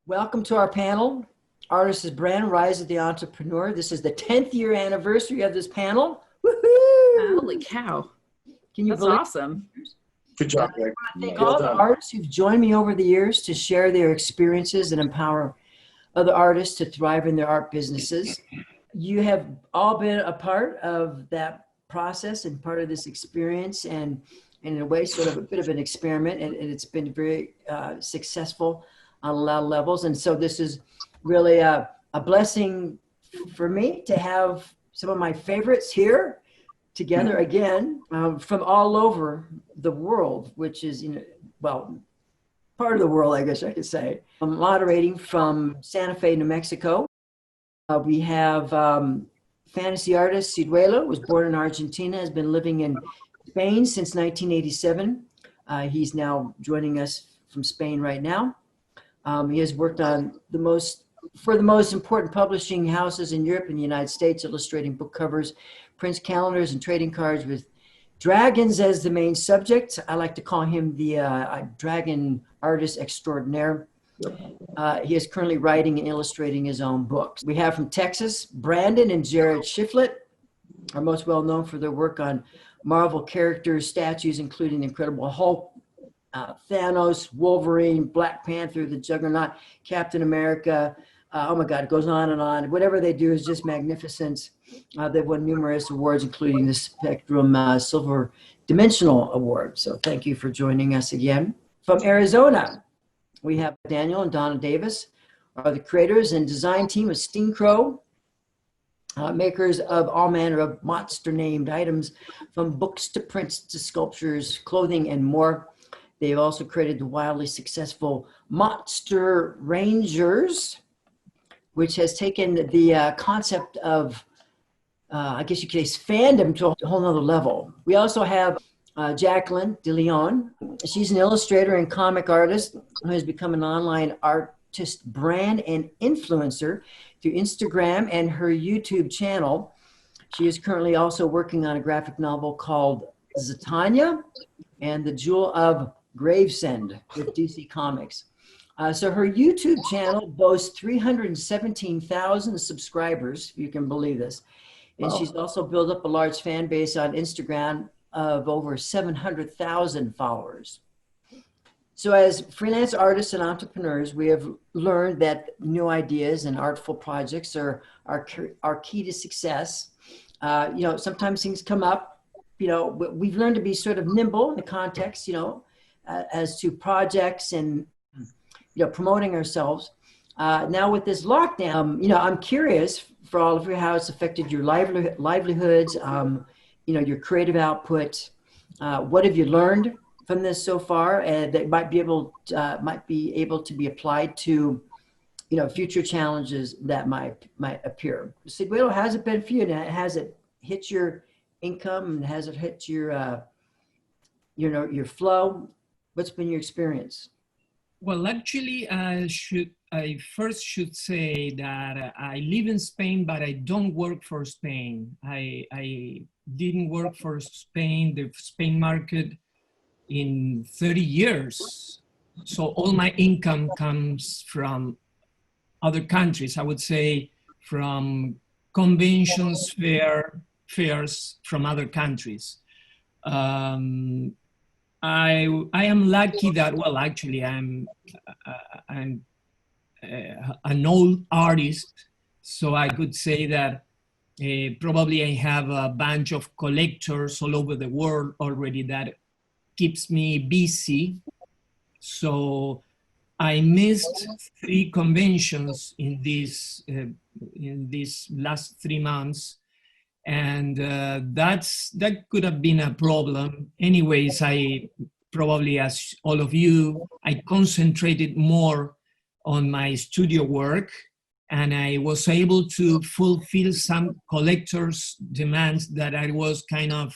Welcome to our panel, Artist's Brand, Rise of the Entrepreneur. This is the 10th year anniversary of this panel. Woohoo! Holy cow. Can you That's believe awesome. Good job, Greg. I thank all the artists who've joined me over the years to share their experiences and empower other artists to thrive in their art businesses. You have all been a part of that process and part of this experience, and in a way, sort of a bit of an experiment, and it's been very successful on a lot of levels. And so this is really a blessing for me to have some of my favorites here together again from all over the world, which is, well, part of the world, I guess I could say. I'm moderating from Santa Fe, New Mexico. We have fantasy artist Ciruelo, was born in Argentina, has been living in Spain since 1987. He's now joining us from Spain right now. He has worked on for the most important publishing houses in Europe and the United States, illustrating book covers, prints, calendars, and trading cards with dragons as the main subject. I like to call him the dragon artist extraordinaire. He is currently writing and illustrating his own books. We have from Texas, Brandon and Jared Shiflett, are most well known for their work on Marvel characters, statues, including the Incredible Hulk, Thanos, Wolverine, Black Panther, the Juggernaut, Captain America. Oh my God, it goes on and on. Whatever they do is just magnificent. They've won numerous awards, including the Spectrum Silver Dimensional Award. So thank you for joining us again. From Arizona, we have Daniel and Donna Davis, are the creators and design team of Sting Crow, makers of all manner of monster-named items, from books to prints to sculptures, clothing, and more. They've also created the wildly successful Monster Rangers, which has taken the concept of, I guess you could say, fandom to a whole nother level. We also have Jacquelin DeLeon. She's an illustrator and comic artist who has become an online artist brand and influencer through Instagram and her YouTube channel. She is currently also working on a graphic novel called Zatanna and the Jewel of Gravesend with DC Comics. So her YouTube channel boasts 317,000 subscribers, if you can believe this. And she's also built up a large fan base on Instagram of over 700,000 followers. So as freelance artists and entrepreneurs, we have learned that new ideas and artful projects are key to success. Sometimes things come up, we've learned to be sort of nimble in the context, as to projects and, promoting ourselves. Now with this lockdown, I'm curious for all of you how it's affected your livelihoods, your creative output. What have you learned from this so far, and that might be able to be applied to, future challenges that might appear? Ciruelo, has it been for you? Has it hit your income, and has it hit your, your flow? What's been your experience? Well, actually, I first should say that I live in Spain, but I don't work for Spain. I didn't work for Spain, the Spain market, in 30 years. So all my income comes from other countries. I would say from conventions, fairs from other countries. I am lucky that, well, actually I'm an old artist, so I could say that probably I have a bunch of collectors all over the world already that keeps me busy. So I missed 3 conventions in these last 3 months. And that could have been a problem. Anyways, I probably, as all of you, I concentrated more on my studio work, and I was able to fulfill some collectors' demands that I was kind of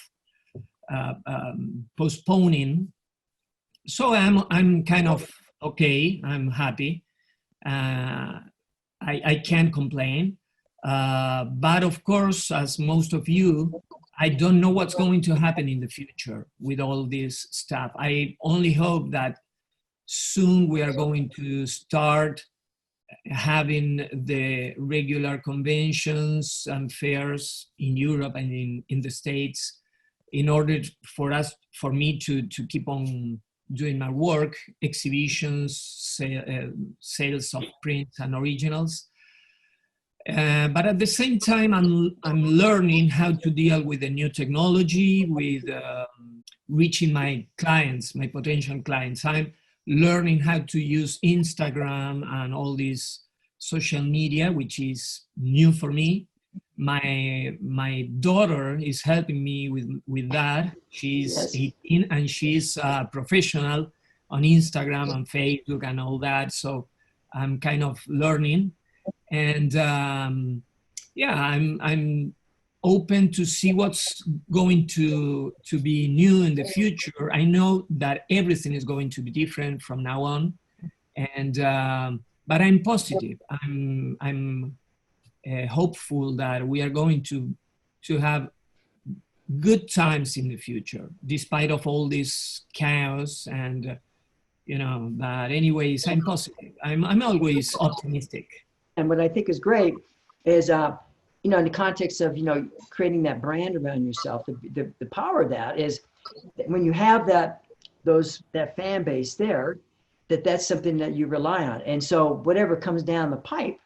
postponing. So I'm kind of okay. I'm happy. I can't complain. But of course, as most of you, I don't know what's going to happen in the future with all this stuff. I only hope that soon we are going to start having the regular conventions and fairs in Europe and in the States in order for me to keep on doing my work, exhibitions, sales of prints and originals. But at the same time, I'm learning how to deal with the new technology, with reaching my clients, my potential clients. I'm learning how to use Instagram and all these social media, which is new for me. My daughter is helping me with that. She's Yes. 18 and she's a professional on Instagram and Facebook and all that. So I'm kind of learning. And yeah, I'm open to see what's going to be new in the future. I know that everything is going to be different from now on, and but I'm positive. I'm hopeful that we are going to have good times in the future, despite of all this chaos and you know. But anyways, I'm positive. I'm always optimistic. And what I think is great is, you know, in the context of, you know, creating that brand around yourself, the power of that is that when you have that fan base there, that's something that you rely on. And so whatever comes down the pipe,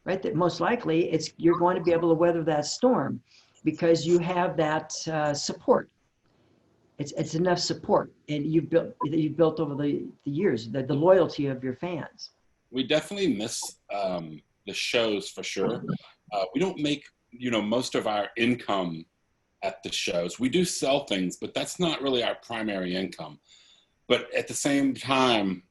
right, that most likely you're going to be able to weather that storm because you have that support. It's enough support, and you've built over the years, the loyalty of your fans. We definitely miss the shows for sure. We don't make, you know, most of our income at the shows. We do sell things, but that's not really our primary income. But at the same time,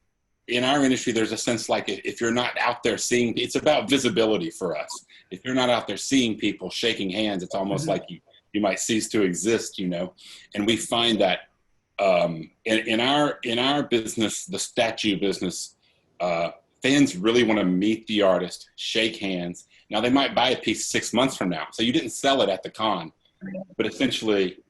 in our industry, there's a sense like if you're not out there seeing, it's about visibility for us. If you're not out there seeing people, shaking hands, it's almost like you might cease to exist, you know. And we find that in our business, the statue business, fans really want to meet the artist, shake hands. Now, they might buy a piece 6 months from now. So you didn't sell it at the con, but essentially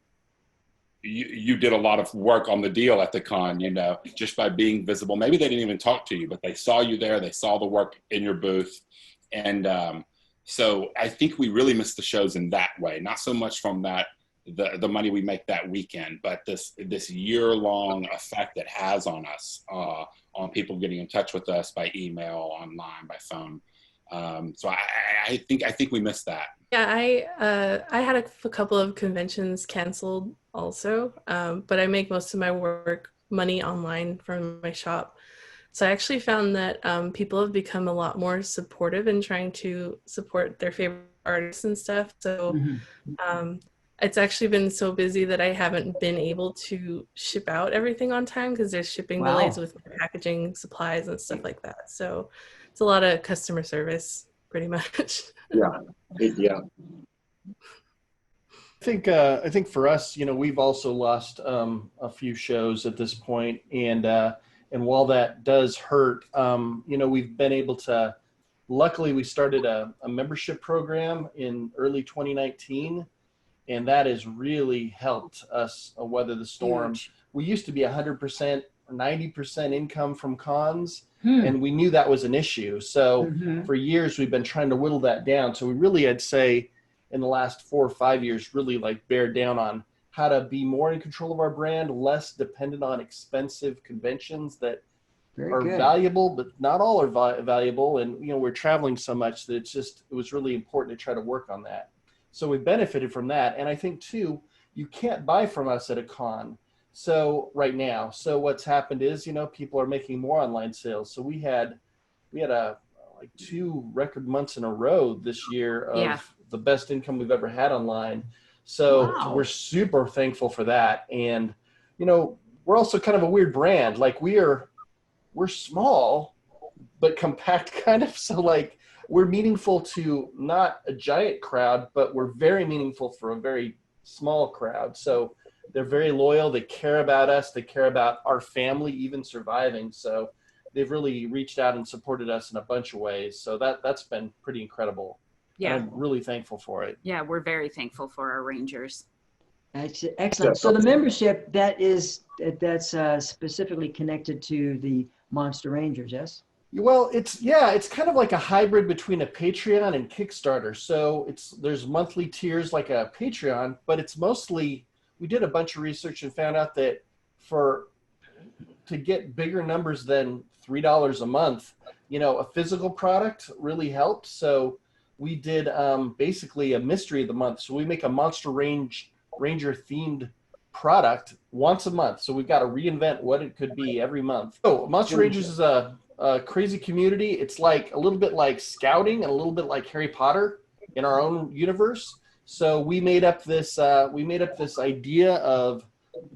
you did a lot of work on the deal at the con, you know, just by being visible. Maybe they didn't even talk to you, but they saw you there. They saw the work in your booth. And so I think we really miss the shows in that way, not so much from that, the money we make that weekend, but this year-long effect it has on us, on people getting in touch with us by email, online, by phone. So I think we missed that. Yeah, I had a couple of conventions canceled also, but I make most of my money online from my shop. So I actually found that people have become a lot more supportive in trying to support their favorite artists and stuff. So it's actually been so busy that I haven't been able to ship out everything on time because there's shipping delays with packaging supplies and stuff like that. So it's a lot of customer service, pretty much. Yeah. I think for us, you know, we've also lost a few shows at this point, and while that does hurt, you know, we've been able to. Luckily, we started a membership program in early 2019. And that has really helped us weather the storm. We used to be 100% or 90% income from cons, and we knew that was an issue. So for years, we've been trying to whittle that down. So we really, I'd say, in the last 4 or 5 years, really like bear down on how to be more in control of our brand, less dependent on expensive conventions that are valuable, but not all are valuable. And, you know, we're traveling so much that it was really important to try to work on that. So we benefited from that. And I think too, you can't buy from us at a con. So right now, so what's happened is, you know, people are making more online sales. So we had like 2 record months in a row this year of the best income we've ever had online. So we're super thankful for that. And, you know, we're also kind of a weird brand. Like we're small, but compact kind of. So like, we're meaningful to not a giant crowd, but we're very meaningful for a very small crowd. So they're very loyal. They care about us. They care about our family even surviving. So they've really reached out and supported us in a bunch of ways. So that's been pretty incredible. Yeah. And I'm really thankful for it. Yeah, we're very thankful for our Rangers. Excellent. So the membership, that's specifically connected to the Monster Rangers, yes? Well, it's kind of like a hybrid between a Patreon and Kickstarter. So there's monthly tiers like a Patreon, but it's mostly, we did a bunch of research and found out that to get bigger numbers than $3 a month, a physical product really helps. So we did basically a mystery of the month. So we make a Ranger themed product once a month. So we've got to reinvent what it could be every month. So Monster Rangers is a crazy community. It's like a little bit like scouting and a little bit like Harry Potter in our own universe. So we made up this idea of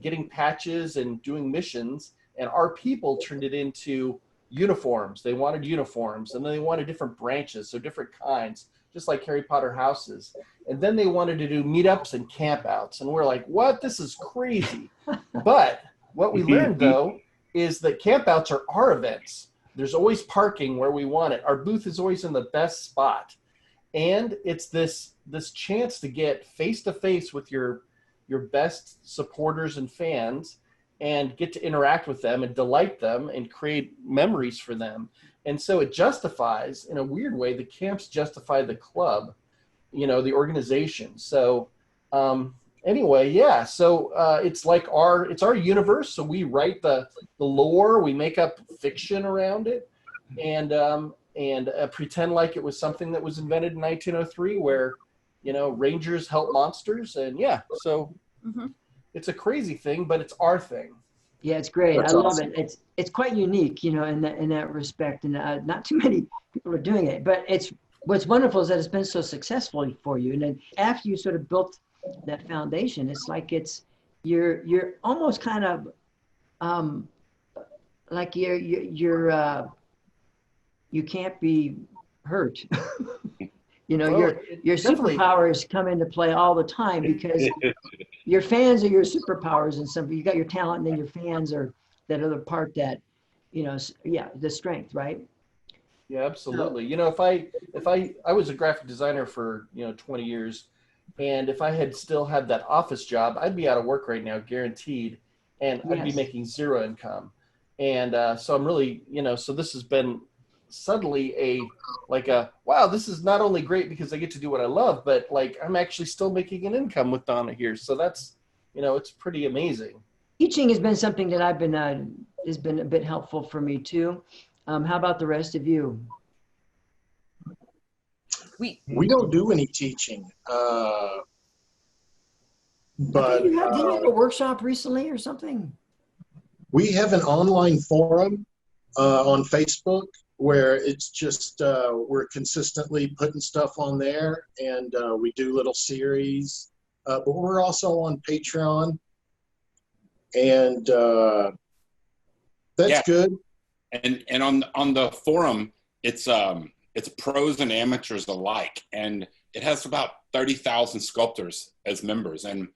getting patches and doing missions, and our people turned it into uniforms. They wanted uniforms, and then they wanted different branches, so different kinds, just like Harry Potter houses. And then they wanted to do meetups and campouts, and we're like, what? This is crazy. But what we learned, though, is that campouts are our events. There's always parking where we want it. Our booth is always in the best spot. And it's this chance to get face-to-face with your best supporters and fans and get to interact with them and delight them and create memories for them. And so it justifies, in a weird way, the camps justify the club, the organization. So anyway, yeah. So it's our universe. So we write the lore, we make up fiction around it, and pretend like it was something that was invented in 1903, where Rangers help monsters, and so it's a crazy thing, but it's our thing. Yeah, it's great. That's I love awesome. it. It's quite unique, in that respect, and not too many people are doing it. But what's wonderful is that it's been so successful for you. And then after you sort of built that foundation, it's like you're almost kind of like you can't be hurt. Well, your definitely. superpowers come into play all the time, because your fans are your superpowers, and you got your talent, and then your fans are that other part that, the strength, right? Yeah, absolutely. If I was a graphic designer for 20 years, and if I had still had that office job, I'd be out of work right now, guaranteed, and I'd be Yes. making zero income. And so I'm really, so this has been suddenly wow, this is not only great because I get to do what I love, but like I'm actually still making an income with Donna here. So that's, it's pretty amazing. Teaching has been something that has been a bit helpful for me too. How about the rest of you? We don't do any teaching, but Didn't you have a workshop recently or something? we have an online forum on Facebook where it's just we're consistently putting stuff on there, and we do little series. But we're also on Patreon, and that's good. And on the forum, it's pros and amateurs alike, and it has about 30,000 sculptors as members. And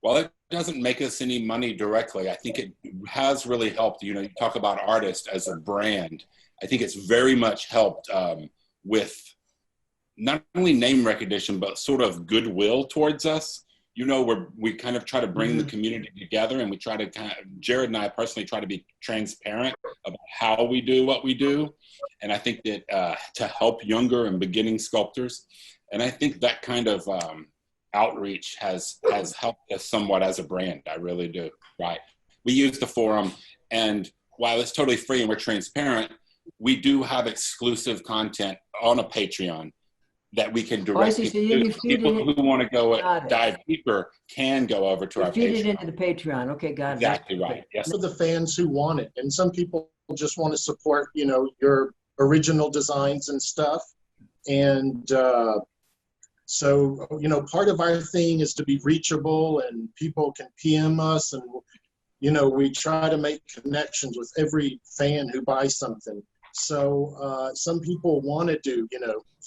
while it doesn't make us any money directly, I think it has really helped. You talk about artists as a brand. I think it's very much helped with not only name recognition, but sort of goodwill towards us. We kind of try to bring the community together, and we try to Jared and I personally try to be transparent about how we do what we do. And I think that to help younger and beginning sculptors, and I think that kind of outreach has helped us somewhat as a brand. I really do. Right. We use the forum, and while it's totally free and we're transparent, we do have exclusive content on a Patreon that we can direct people who want to dive deeper can go over to our feed Patreon. it into the Patreon. Okay, got it. Exactly right. Yes. For the fans who want it, and some people just want to support, your original designs and stuff. And so, part of our thing is to be reachable, and people can PM us, and we try to make connections with every fan who buys something. So some people want to do,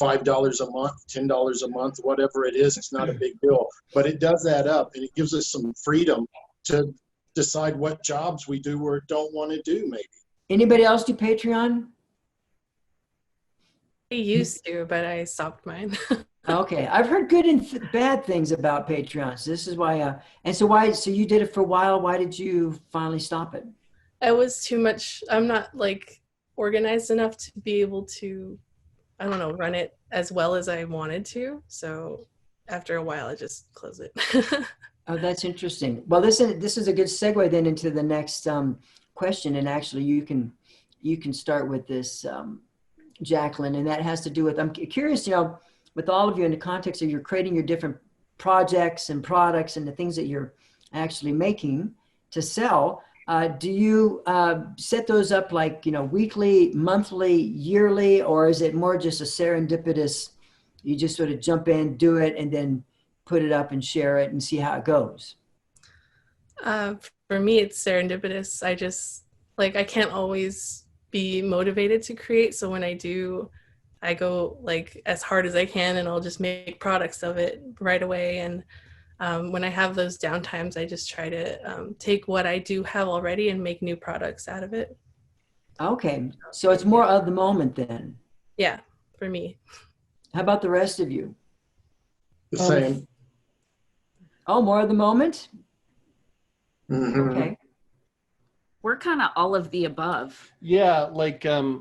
$5 a month, $10 a month, whatever it is. It's not a big deal, but it does add up, and it gives us some freedom to decide what jobs we do or don't want to do, maybe. Anybody else do Patreon? I used to, but I stopped mine. Okay, I've heard good and bad things about Patreons. This is why. So you did it for a while. Why did you finally stop it? It was too much. I'm not organized enough to be able to, I don't know, run it as well as I wanted to. So after a while, I just close it. Oh, that's interesting. Well, this is a good segue then into the next question, and actually you can start with this, Jacquelin, and that has to do with, I'm curious, with all of you in the context of you're creating your different projects and products and the things that you're actually making to sell. Do you set those up like, weekly, monthly, yearly, or is it more just a serendipitous, you just sort of jump in, do it, and then put it up and share it and see how it goes? For me, it's serendipitous. I can't always be motivated to create. So when I do, I go like as hard as I can, and I'll just make products of it right away. And when I have those downtimes, I just try to take what I do have already and make new products out of it. Okay, so it's more of the moment then. Yeah, for me. How about the rest of you? The same. Oh, more of the moment? Mhm. Okay. We're kind of all of the above. Yeah,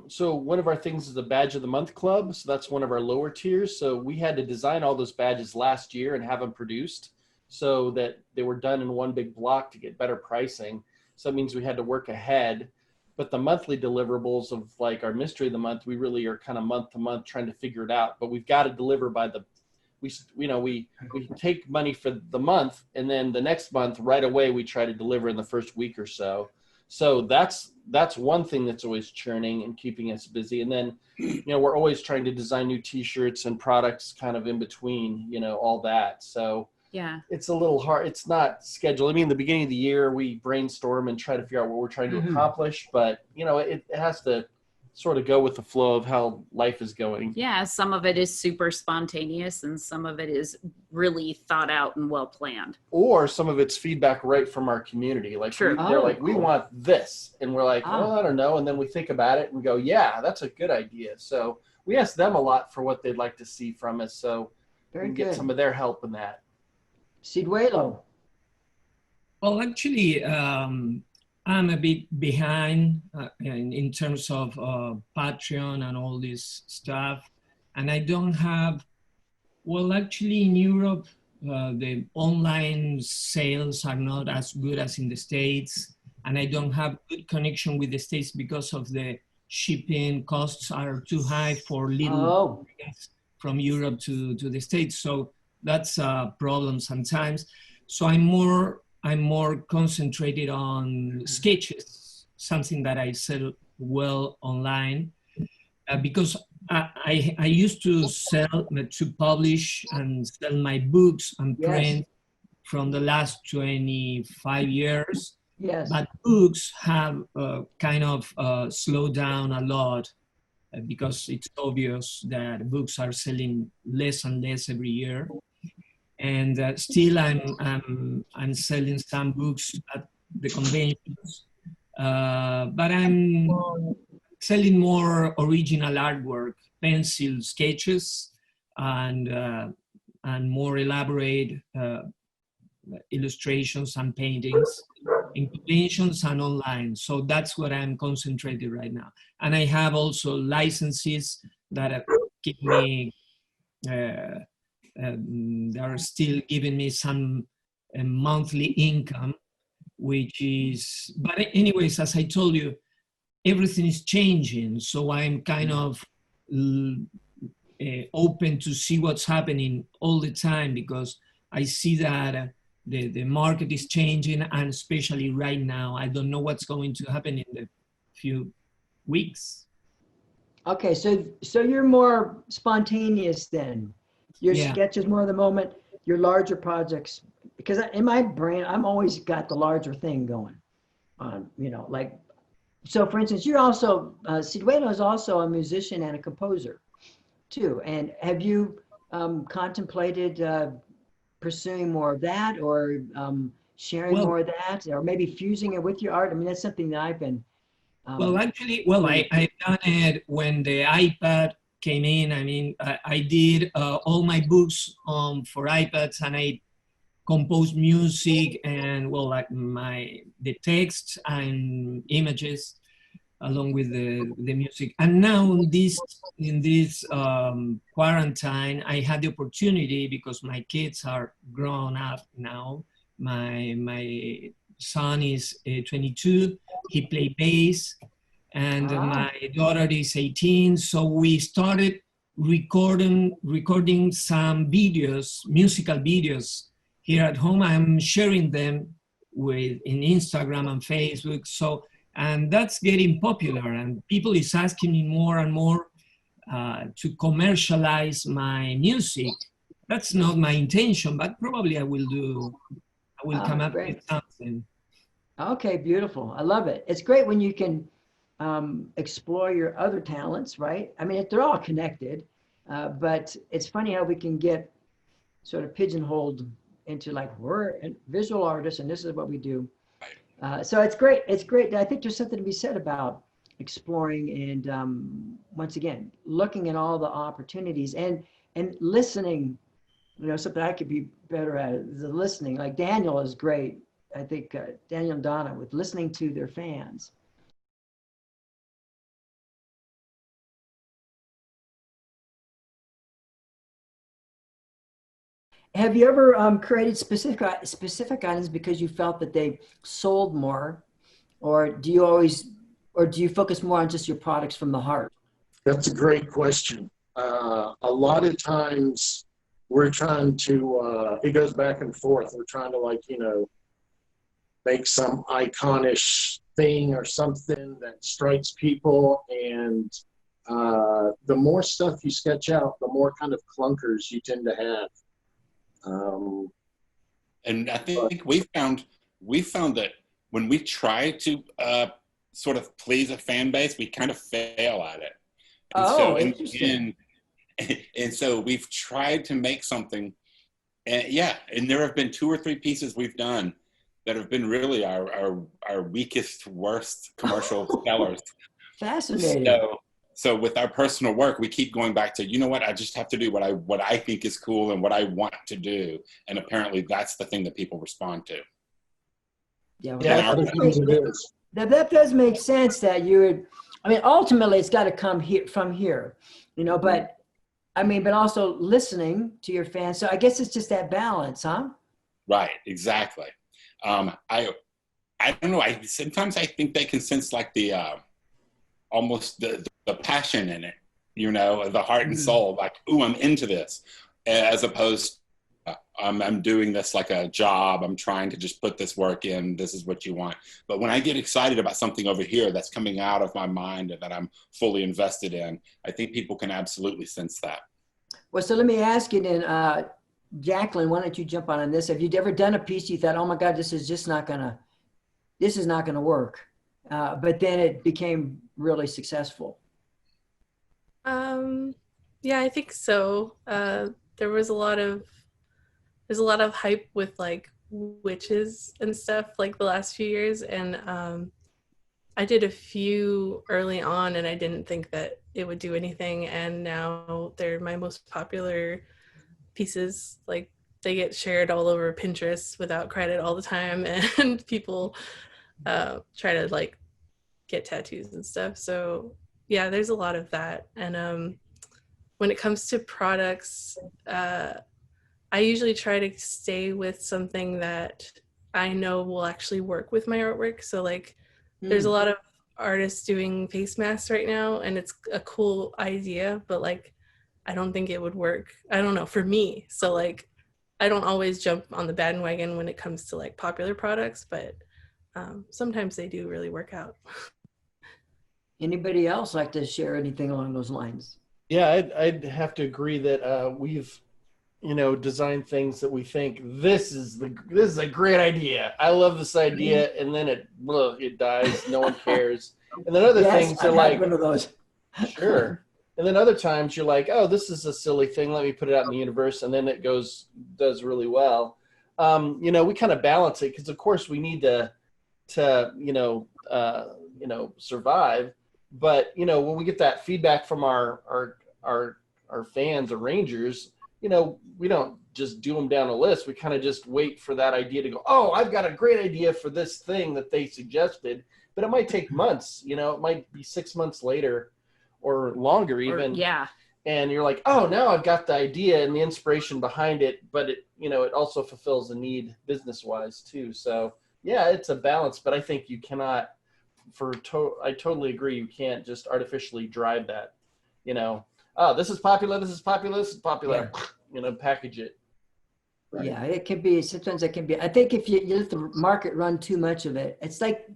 so one of our things is the Badge of the Month Club. So that's one of our lower tiers. So we had to design all those badges last year and have them produced so that they were done in one big block to get better pricing. So that means we had to work ahead. But the monthly deliverables of like our Mystery of the Month, we really are kind of month to month trying to figure it out. But we've got to deliver by we take money for the month, and then the next month right away we try to deliver in the first week or so. So that's one thing that's always churning and keeping us busy. And then, we're always trying to design new T-shirts and products kind of in between, all that. So Yeah. it's a little hard. It's not scheduled. I mean, the beginning of the year, we brainstorm and try to figure out what we're trying to accomplish. But, it has to sort of go with the flow of how life is going. Yeah. Some of it is super spontaneous and some of it is really thought out and well planned. Or some of it's feedback right from our community. Like True. they're like, we want this. And we're like, Ah. well, I don't know. And then we think about it and go, yeah, that's a good idea. So we ask them a lot for what they'd like to see from us. So Very we can get good. some of their help in that. Ciruelo. Well, actually, I'm a bit behind in terms of Patreon and all this stuff. And I don't have, well, actually in Europe, the online sales are not as good as in the States. And I don't have good connection with the States because of the shipping costs are too high for little things from Europe to the States. So that's a problem sometimes. So I'm more concentrated on sketches, something that I sell well online, because I used to publish and sell my books and print from the last 25 years. Yes. But books have kind of slowed down a lot because it's obvious that books are selling less and less every year. And still I'm selling some books at the conventions, but I'm selling more original artwork, pencil sketches, and more elaborate illustrations and paintings in conventions and online. So that's what I'm concentrated right now. And I have also licenses that keep me they are still giving me some monthly income, which is, but anyways, as I told you, everything is changing. So I'm kind of open to see what's happening all the time, because I see that the market is changing, and especially right now, I don't know what's going to happen in the few weeks. Okay, so you're more spontaneous then. Your sketches more of the moment, your larger projects, because in my brain, I'm always got the larger thing going on, like, so for instance, you're also, Ciruelo is also a musician and a composer too. And have you contemplated pursuing more of that, or sharing more of that, or maybe fusing it with your art? I mean, that's something that I've been. I've done it when the iPad came in. I mean, I did all my books for iPads, and I composed music and the text and images. along with the music. And now in this quarantine, I had the opportunity, because my kids are grown up now. My son is 22, he plays bass, and my daughter is 18. So we started recording some videos, musical videos here at home. I'm sharing them in Instagram and Facebook. So, and that's getting popular, and people is asking me more and more to commercialize my music. That's not my intention, but probably I will come up with something. Okay, beautiful. I love it. It's great when you can explore your other talents, right? I mean, they're all connected, but it's funny how we can get sort of pigeonholed into like, we're visual artists and this is what we do. So it's great. It's great. I think there's something to be said about exploring and once again, looking at all the opportunities and listening. You know, something I could be better at is the listening. Like Daniel is great. I think Daniel and Donna with listening to their fans. Have you ever created specific items because you felt that they sold more, or do you focus more on just your products from the heart? That's a great question. A lot of times we're trying to, it goes back and forth. We're trying to, like, you know, make some iconish thing or something that strikes people. And the more stuff you sketch out, the more kind of clunkers you tend to have. And I think we found that when we try to sort of please a fan base, we kind of fail at it. And interesting. And so we've tried to make something, and there have been 2 or 3 pieces we've done that have been really our weakest, worst commercial sellers. Fascinating. So with our personal work, we keep going back to, you know what, I just have to do what I think is cool and what I want to do. And apparently that's the thing that people respond to. Yeah, that does make sense that you would, I mean, ultimately it's got to come from here, you know, but I mean, but also listening to your fans. So I guess it's just that balance, huh? Right, exactly. I don't know. Sometimes I think they can sense like the almost the passion in it, you know, the heart and soul. Like, ooh, I'm into this, as opposed I'm doing this like a job. I'm trying to just put this work in. This is what you want. But when I get excited about something over here that's coming out of my mind that I'm fully invested in, I think people can absolutely sense that. Well, so let me ask you then, Jacquelin, why don't you jump on this? Have you ever done a piece you thought, oh my God, this is not gonna work, but then it became really successful? Yeah, I think so. There's a lot of hype with like witches and stuff like the last few years, and I did a few early on and I didn't think that it would do anything, and now they're my most popular pieces. Like, they get shared all over Pinterest without credit all the time, and people try to like get tattoos and stuff. So yeah, there's a lot of that. And when it comes to products, I usually try to stay with something that I know will actually work with my artwork. So like there's a lot of artists doing face masks right now, and it's a cool idea, but like I don't think it would work. I don't know, for me. So like I don't always jump on the bandwagon when it comes to like popular products, but sometimes they do really work out. Anybody else like to share anything along those lines? Yeah, I'd have to agree that we've, you know, designed things that we think this is a great idea. I love this idea, and then it dies. No one cares. And then other things are like, one of those. Sure. And then other times you're like, oh, this is a silly thing. Let me put it out in the universe, and then it does really well. You know, we kind of balance it because, of course, we need to survive. But you know, when we get that feedback from our fans, arrangers, you know, we don't just do them down a list. We kind of just wait for that idea to go, oh, I've got a great idea for this thing that they suggested. but it might take months, you know, it might be 6 months later or longer even. Yeah. And you're like, oh, now I've got the idea and the inspiration behind it, but it, you know, it also fulfills a need business wise too. So yeah, it's a balance, but I think you cannot I totally agree. You can't just artificially drive that, you know, oh, this is popular, this is popular, this is popular, you know, package it. Right. Yeah, it can be, sometimes it can be, I think if you let the market run too much of it, it's like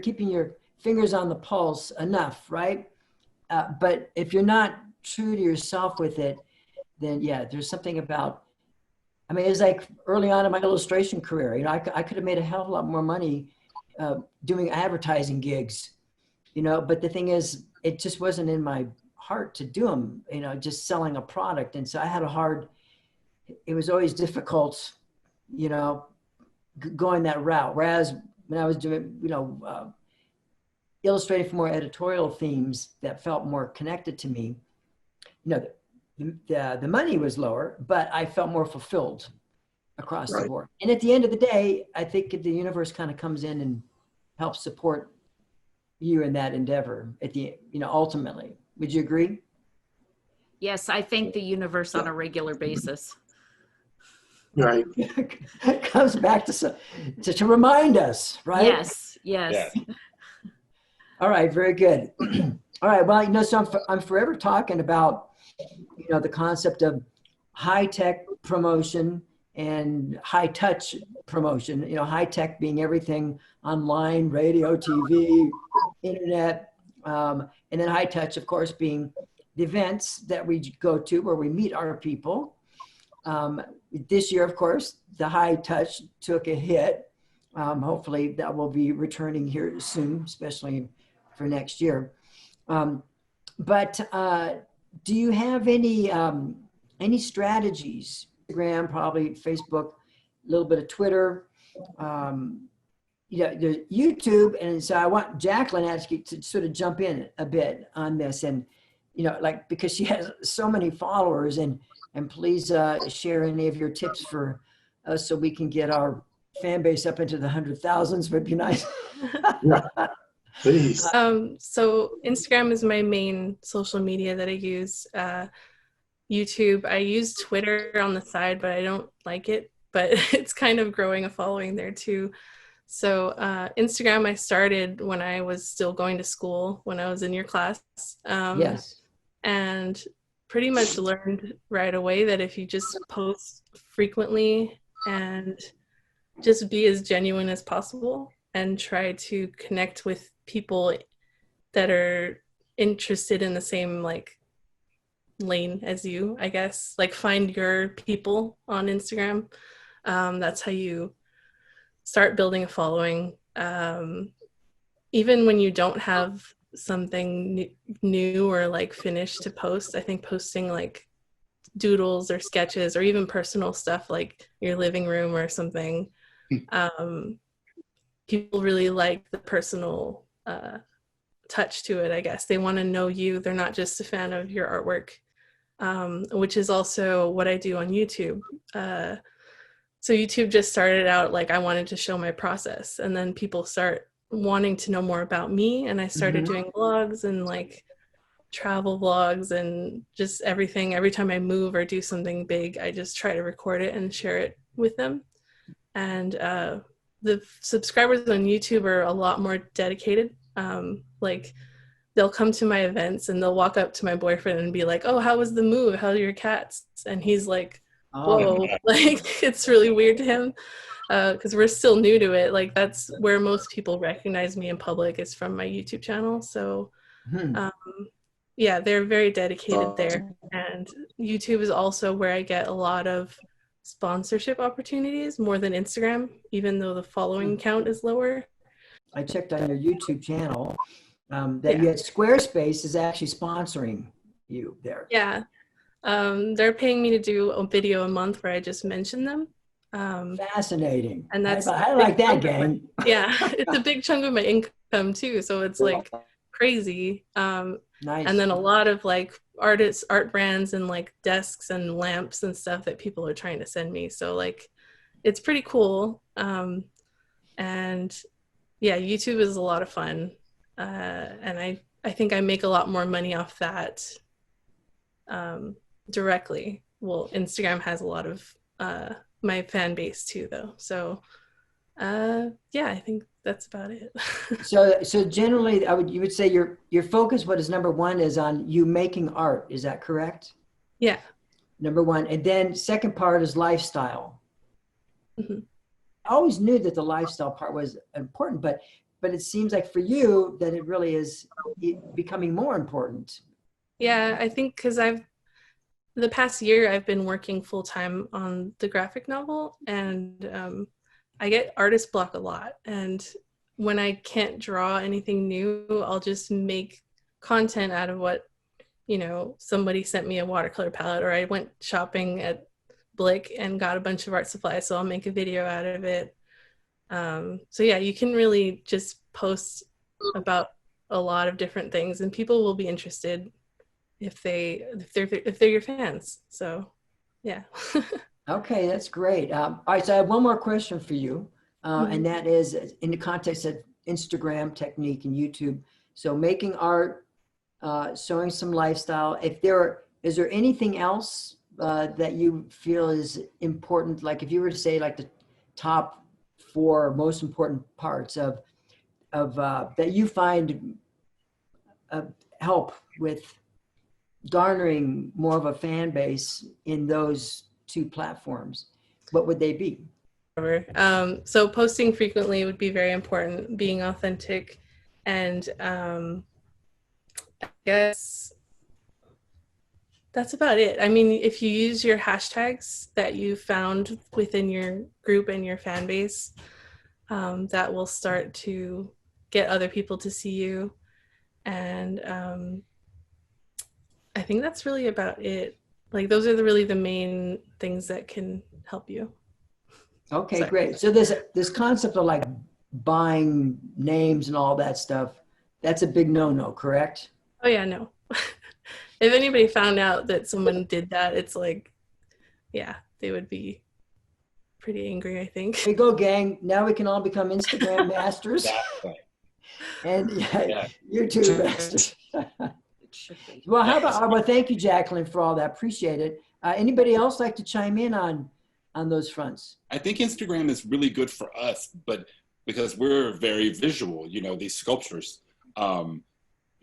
keeping your fingers on the pulse enough, right? But if you're not true to yourself with it, then yeah, there's something about, I mean, it's like early on in my illustration career, you know, I could have made a hell of a lot more money doing advertising gigs, you know, but the thing is, it just wasn't in my heart to do them, you know, just selling a product. And so I had it was always difficult, you know, going that route. Whereas when I was doing, you know, illustrating for more editorial themes that felt more connected to me, you know, the money was lower, but I felt more fulfilled across the board. And at the end of the day, I think the universe kind of comes in and helps support you in that endeavor at the, you know, ultimately. Would you agree? Yes, I thank the universe on a regular basis. Right. It comes back to remind us, right? Yes, yes. Yeah. All right, very good. All right, well, you know, so I'm forever talking about, you know, the concept of high-tech promotion and high-touch promotion, you know, high-tech being everything online, radio, TV, internet, and then high-touch, of course, being the events that we go to where we meet our people. This year, of course, the high-touch took a hit. Hopefully that will be returning here soon, especially for next year. But do you have any strategies? Instagram, probably Facebook, a little bit of Twitter, you know, there's YouTube. And so I want Jacquelin actually to sort of jump in a bit on this, and, you know, like, because she has so many followers, and please share any of your tips for us so we can get our fan base up into the 100,000s would be nice. Yeah, please. So Instagram is my main social media that I use. YouTube, I use Twitter on the side, but I don't like it, but it's kind of growing a following there too. So Instagram, I started when I was still going to school, when I was in your class. Yes. And pretty much learned right away that if you just post frequently and just be as genuine as possible and try to connect with people that are interested in the same like lane as you, I guess, like find your people on Instagram. That's how you start building a following. Even when you don't have something new or like finished to post, I think posting like doodles or sketches or even personal stuff like your living room or something, people really like the personal touch to it, I guess. They want to know you. They're not just a fan of your artwork, which is also what I do on YouTube. So YouTube just started out like I wanted to show my process, and then people start wanting to know more about me, and I started doing vlogs and like travel vlogs and just everything. Every time I move or do something big, I just try to record it and share it with them. And the subscribers on YouTube are a lot more dedicated. Like they'll come to my events and they'll walk up to my boyfriend and be like, "Oh, how was the move? How are your cats?" And he's like, "Whoa," like it's really weird to him because we're still new to it. Like that's where most people recognize me in public is from my YouTube channel. So yeah, they're very dedicated there. And YouTube is also where I get a lot of sponsorship opportunities more than Instagram, even though the following count is lower. I checked on your YouTube channel that you had Squarespace is actually sponsoring you there. Yeah. They're paying me to do a video a month where I just mention them. Fascinating. And that's I like that, gang. Yeah, it's a big chunk of my income too. So it's like crazy. Nice. And then a lot of like art brands and like desks and lamps and stuff that people are trying to send me. So like it's pretty cool. And yeah, YouTube is a lot of fun. And I think I make a lot more money off that directly. Well, Instagram has a lot of my fan base too, though. So yeah, I think that's about it. So generally, you would say your focus, what is number one, is on you making art. Is that correct? Yeah. Number one, and then second part is lifestyle. Mm-hmm. I always knew that the lifestyle part was important, but it seems like for you that it really is becoming more important. Yeah, I think because the past year I've been working full time on the graphic novel, and I get artist block a lot. And when I can't draw anything new, I'll just make content out of what, somebody sent me a watercolor palette, or I went shopping at Blick and got a bunch of art supplies, so I'll make a video out of it. So yeah, you can really just post about a lot of different things, and people will be interested if they're your fans. So yeah. Okay, that's great. All right, so I have one more question for you, and that is in the context of Instagram technique and YouTube. So making art, showing some lifestyle. Is there anything else that you feel is important? Like if you were to say like the top 4 most important parts of that you find help with garnering more of a fan base in those 2 platforms, what would they be? So posting frequently would be very important, being authentic, and I guess that's about it. I mean, if you use your hashtags that you found within your group and your fan base, that will start to get other people to see you. And I think that's really about it. Like those are really the main things that can help you. Okay, Sorry. great. So this concept of like buying names and all that stuff, that's a big no-no, correct? Oh yeah, no. If anybody found out that someone did that, it's like, yeah, they would be pretty angry, I think. Here you go, gang. Now we can all become Instagram masters. Exactly. And Yeah. YouTube masters. It should be. Well, how about, well, thank you, Jacquelin, for all that. Appreciate it. Anybody else like to chime in on those fronts? I think Instagram is really good for us, but because we're very visual, these sculptures.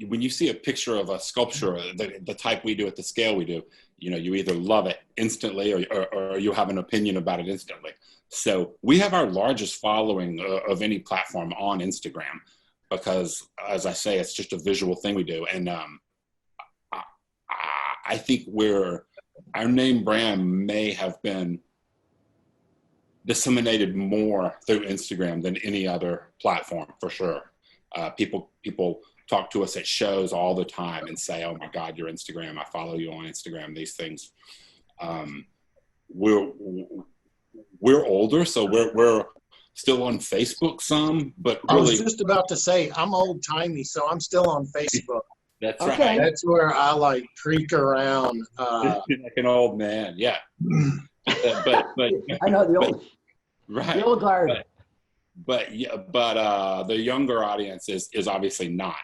When you see a picture of a sculpture, the type we do at the scale we do, you either love it instantly or you have an opinion about it instantly. So we have our largest following of any platform on Instagram because, as I say, it's just a visual thing we do. And I think our name brand may have been disseminated more through Instagram than any other platform, for sure. People talk to us at shows all the time and say, "Oh my God, your Instagram! I follow you on Instagram." These things. We're older, so we're still on Facebook some, but really, I was just about to say I'm old timey, so I'm still on Facebook. That's Okay. right. That's where I like creak around. Like an old man, yeah. but I know the old, right. the old guard. But the younger audience is obviously not,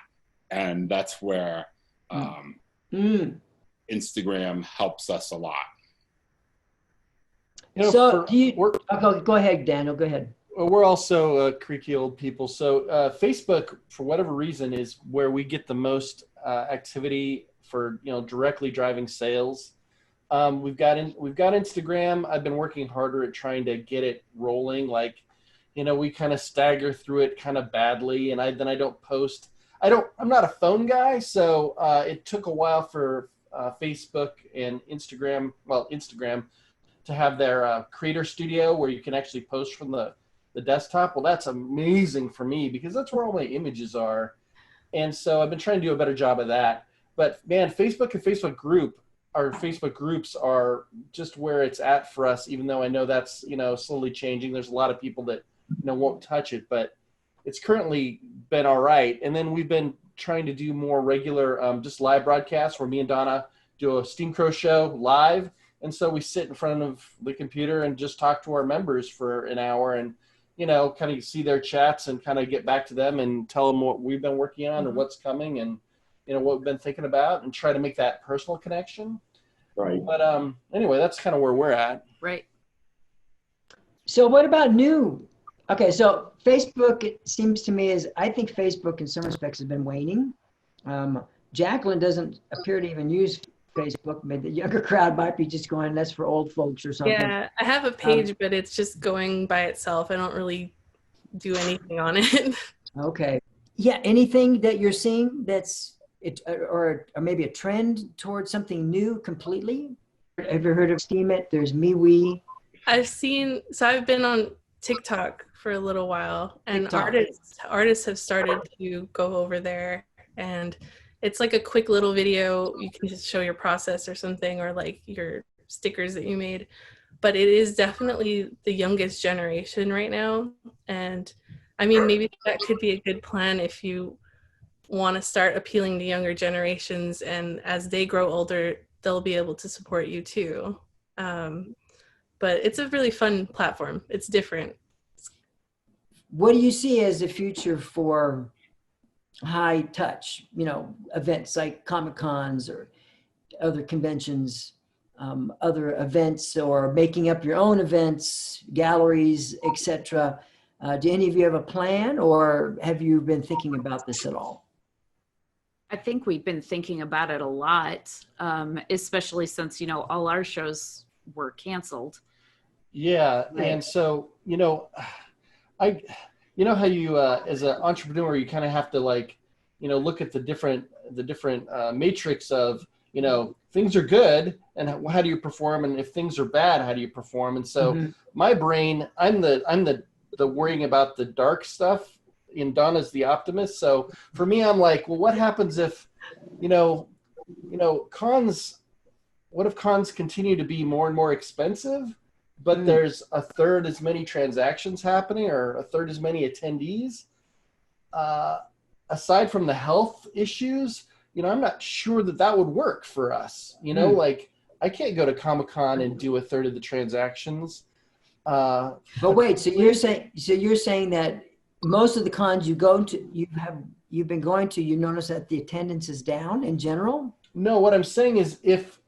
and that's where Instagram helps us a lot. So go ahead, Daniel. Go ahead. We're also creaky old people. So Facebook, for whatever reason, is where we get the most activity for directly driving sales. We've got Instagram. I've been working harder at trying to get it rolling. Like, we kind of stagger through it kind of badly, and I don't post. I'm not a phone guy, so it took a while for Facebook and Instagram. Well, Instagram to have their creator studio where you can actually post from the desktop. Well, that's amazing for me because that's where all my images are. And so I've been trying to do a better job of that. But man, Facebook and Facebook groups are just where it's at for us, even though I know that's, slowly changing. There's a lot of people that, won't touch it, but it's currently been all right. And then we've been trying to do more regular, just live broadcasts where me and Donna do a Steam Crow show live. And so we sit in front of the computer and just talk to our members for an hour. And kind of see their chats and kind of get back to them and tell them what we've been working on and what's coming and, what we've been thinking about and try to make that personal connection. Right. But anyway, that's kind of where we're at. Right. So what about new? Okay, so Facebook, it seems to me I think Facebook in some respects has been waning. Jacquelin doesn't appear to even use Facebook. Maybe the younger crowd might be just going, that's for old folks or something. Yeah, I have a page, but it's just going by itself. I don't really do anything on it. Okay. Yeah, anything that you're seeing that's, or maybe a trend towards something new completely? Have you heard of Steam It? There's MeWe. I've been on TikTok for a little while, and artists have started to go over there, and it's like a quick little video. You can just show your process or something, or like your stickers that you made. But it is definitely the youngest generation right now. And I mean, maybe that could be a good plan if you want to start appealing to younger generations. And as they grow older, they'll be able to support you too. But it's a really fun platform. It's different. What do you see as the future for high touch, events like Comic-Cons or other conventions, other events, or making up your own events, galleries, etc.? Do any of you have a plan, or have you been thinking about this at all? I think we've been thinking about it a lot, especially since, all our shows were canceled. Yeah. Right. And so, how you, as an entrepreneur, you kind of have to look at the different matrix of, things are good and how do you perform? And if things are bad, how do you perform? And so my brain, I'm the worrying about the dark stuff, and Donna's the optimist. So for me, I'm like, well, what happens if, cons, what if cons continue to be more and more expensive, but there's a third as many transactions happening or a third as many attendees? Aside from the health issues, I'm not sure that would work for us. Like I can't go to Comic-Con and do a third of the transactions. But wait, so you're saying that most of the cons you go to, you've been going to, you notice that the attendance is down in general? No, what I'm saying is if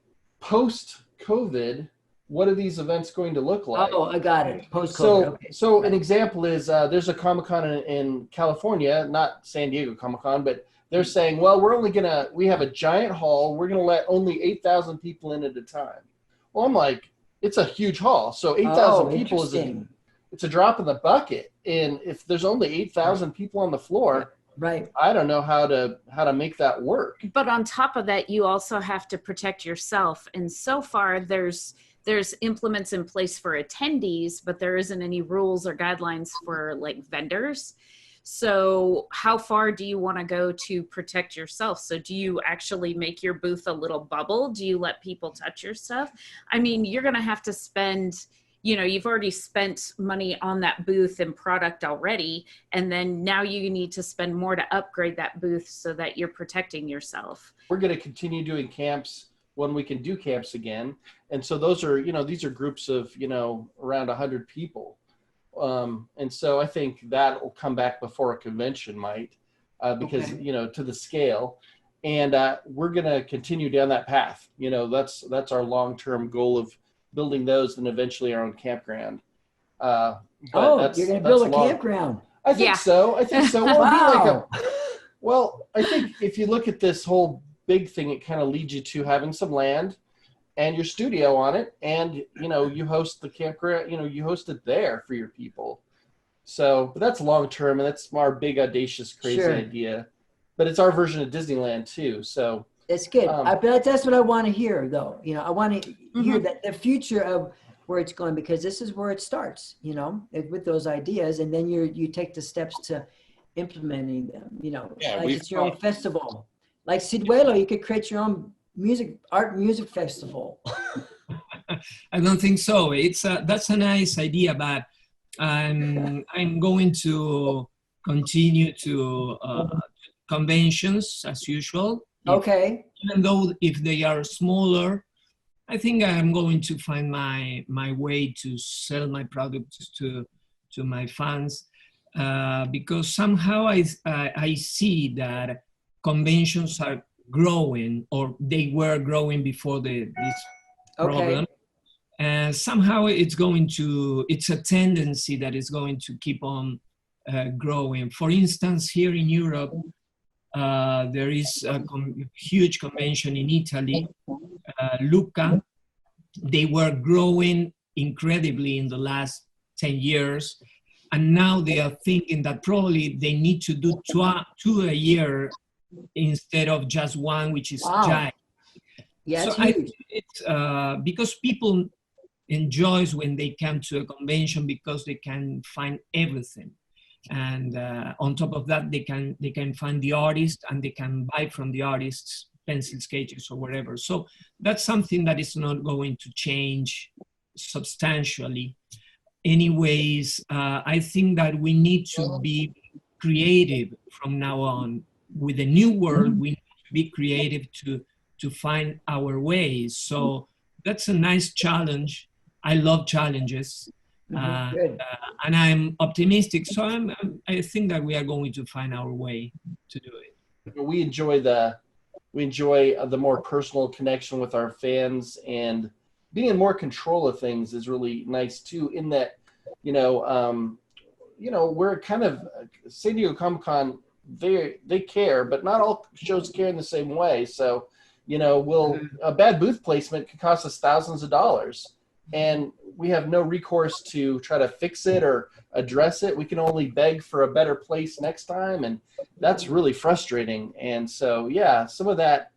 post-COVID, what are these events going to look like? Oh, I got it. Post-COVID. So an example is there's a Comic-Con in California, not San Diego Comic-Con, but they're saying, well, we have a giant hall. We're going to let only 8,000 people in at a time. Well, I'm like, it's a huge hall. So 8,000 people it's a drop in the bucket. And if there's only 8,000 people on the floor, right, I don't know how to make that work. But on top of that, you also have to protect yourself. And so far there's implements in place for attendees, but there isn't any rules or guidelines for like vendors. So how far do you want to go to protect yourself? So do you actually make your booth a little bubble? Do you let people touch your stuff? I mean, you're going to have to spend, you've already spent money on that booth and product already. And then now you need to spend more to upgrade that booth so that you're protecting yourself. We're going to continue doing camps when we can do camps again. And so those are, these are groups of, around 100 people. And so I think that will come back before a convention might, because, to the scale. And we're going to continue down that path. That's our long-term goal of building those and eventually our own campground. you're going to build a campground. I think so. Wow. I think if you look at this whole big thing, it kind of leads you to having some land and your studio on it, and you host the campground, you host it there for your people. So, but that's long term, and that's our big audacious crazy idea. But it's our version of Disneyland too. So that's good. That's what I want to hear, though. I want to hear that the future of where it's going, because this is where it starts. With those ideas, and then you take the steps to implementing them. Like it's your own festival, like Ciruelo. You could create your own art music festival. I don't think so. That's a nice idea, but I'm going to continue to conventions as usual. Okay. Even though if they are smaller, I think I'm going to find my way to sell my products to to my fans, because somehow I see that conventions are growing, or they were growing before this problem. And somehow it's a tendency that is going to keep on growing. For instance, here in Europe, there is a huge convention in Italy, Lucca. They were growing incredibly in the last 10 years. And now they are thinking that probably they need to do two a year instead of just one, which is giant. Yeah, so it's huge. it's because people enjoys when they come to a convention because they can find everything. And on top of that, they can find the artist and they can buy from the artists pencil sketches or whatever. So that's something that is not going to change substantially. Anyways, I think that we need to be creative from now on. With the new world, we need to be creative to find our ways. So that's a nice challenge. I love challenges. And I'm optimistic. So I think that we are going to find our way to do it. We enjoy the more personal connection with our fans, and being in more control of things is really nice too. In that, we're kind of San Diego Comic-Con. They care, but not all shows care in the same way. So, a bad booth placement could cost us thousands of dollars, and we have no recourse to try to fix it or address it. We can only beg for a better place next time, and that's really frustrating. And so, yeah, some of that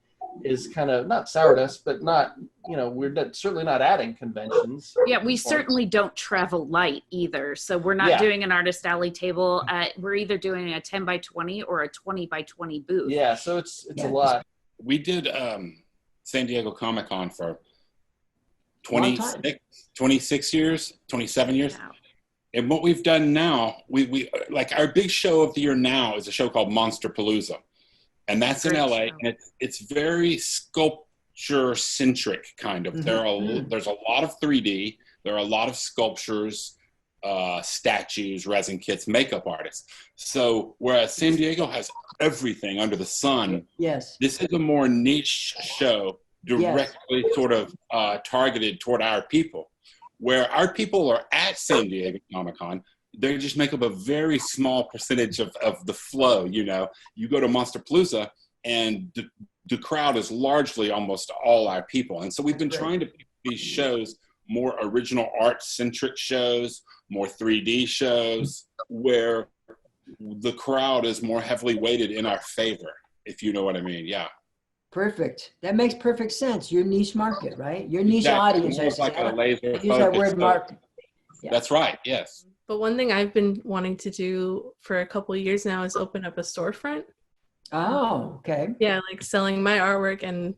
is kind of not soured us, but not, we're certainly not adding conventions. Yeah, we certainly don't travel light either. So we're not doing an artist alley table. We're either doing a 10 by 20 or a 20 by 20 booth. Yeah, so it's a lot. We did San Diego Comic-Con for 26 years, 27 years. Wow. And what we've done now, we like our big show of the year now is a show called Monsterpalooza. And that's in LA, and it's very sculpture-centric kind of. There's a lot of 3D. There are a lot of sculptures, statues, resin kits, makeup artists. So whereas San Diego has everything under the sun, yes, this is a more niche show, directly sort of targeted toward our people. Where our people are at San Diego Comic-Con, they just make up a very small percentage of the flow. You go to Monsterpalooza and the crowd is largely almost all our people. And so we've been trying to make these shows more original art centric shows, more 3D shows, where the crowd is more heavily weighted in our favor, if you know what I mean. Yeah. Perfect. That makes perfect sense. Your niche market, right? Your niche audience. It's like a laser use that word, market. Yeah. That's right. Yes. But one thing I've been wanting to do for a couple of years now is open up a storefront. Oh, okay. Yeah, like selling my artwork and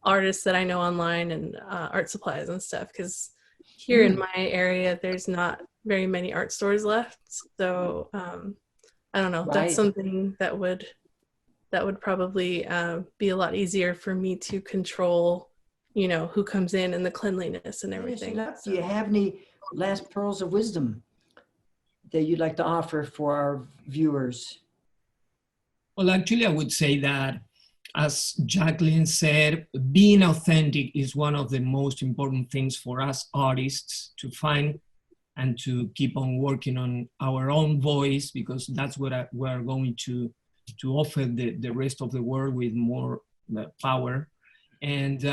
artists that I know online and art supplies and stuff. Because here in my area, there's not very many art stores left. So I don't know. Right. That's something that would probably be a lot easier for me to control, who comes in and the cleanliness and everything. Do you have any last pearls of wisdom that you'd like to offer for our viewers? Well, actually, I would say that, as Jacquelin said, being authentic is one of the most important things for us artists to find and to keep on working on our own voice, because that's what we're going to offer the rest of the world with more power. And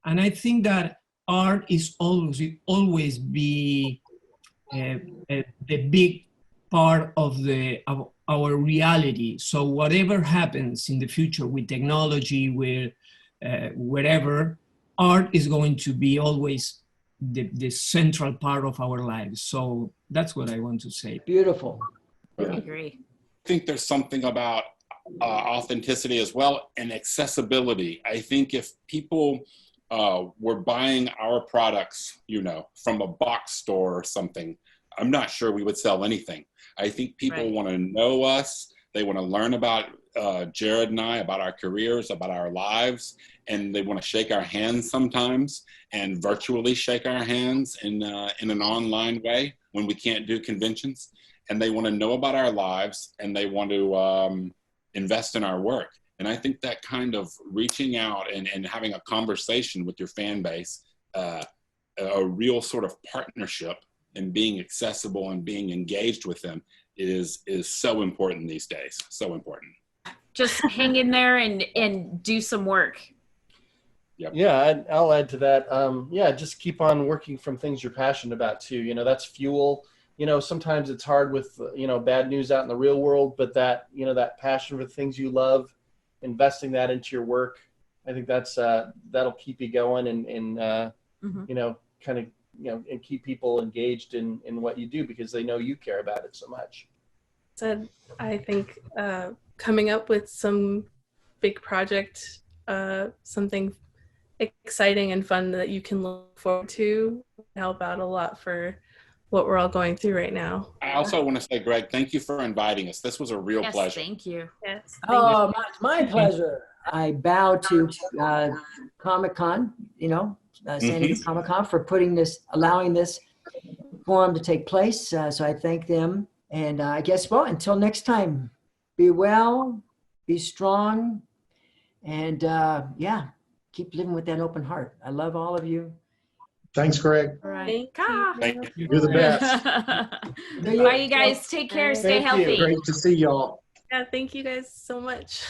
I think that art is always be the big part of our reality. So whatever happens in the future with technology, with wherever, art is going to be always the central part of our lives. So that's what I want to say. Beautiful. I agree. I think there's something about authenticity as well, and accessibility. I think if people were buying our products, from a box store or something, I'm not sure we would sell anything. I think people want to know us. They want to learn about Jared and I, about our careers, about our lives, and they want to shake our hands sometimes and virtually shake our hands in an online way when we can't do conventions. And they want to know about our lives, and they want to invest in our work. And I think that kind of reaching out and having a conversation with your fan base, a real sort of partnership, and being accessible and being engaged with them is so important these days. So important. Just hang in there and do some work. Yep. Yeah, I'll add to that. Yeah, just keep on working from things you're passionate about too. You know, that's fuel. You know, sometimes it's hard with, you know, bad news out in the real world, but that, you know, that passion for the things you love, investing that into your work, I think that's, that'll keep you going and you know, kind of, you know, and keep people engaged in what you do because they know you care about it so much. I think coming up with some big project, something exciting and fun that you can look forward to help out a lot for what we're all going through right now. I also want to say, Greg, thank you for inviting us. This was a real Yes, pleasure. thank you. Yes. Oh, my pleasure. I bow to Comic-Con, you know, San Diego Comic-Con for allowing this forum to take place. So I thank them. And I guess, well, until next time, be well, be strong, and yeah, keep living with that open heart. I love all of you. Thanks, Greg. All right. Thank you. You're the best. Bye, you guys. Take care. Stay Thank you. healthy. Great to see y'all. Yeah, thank you guys so much.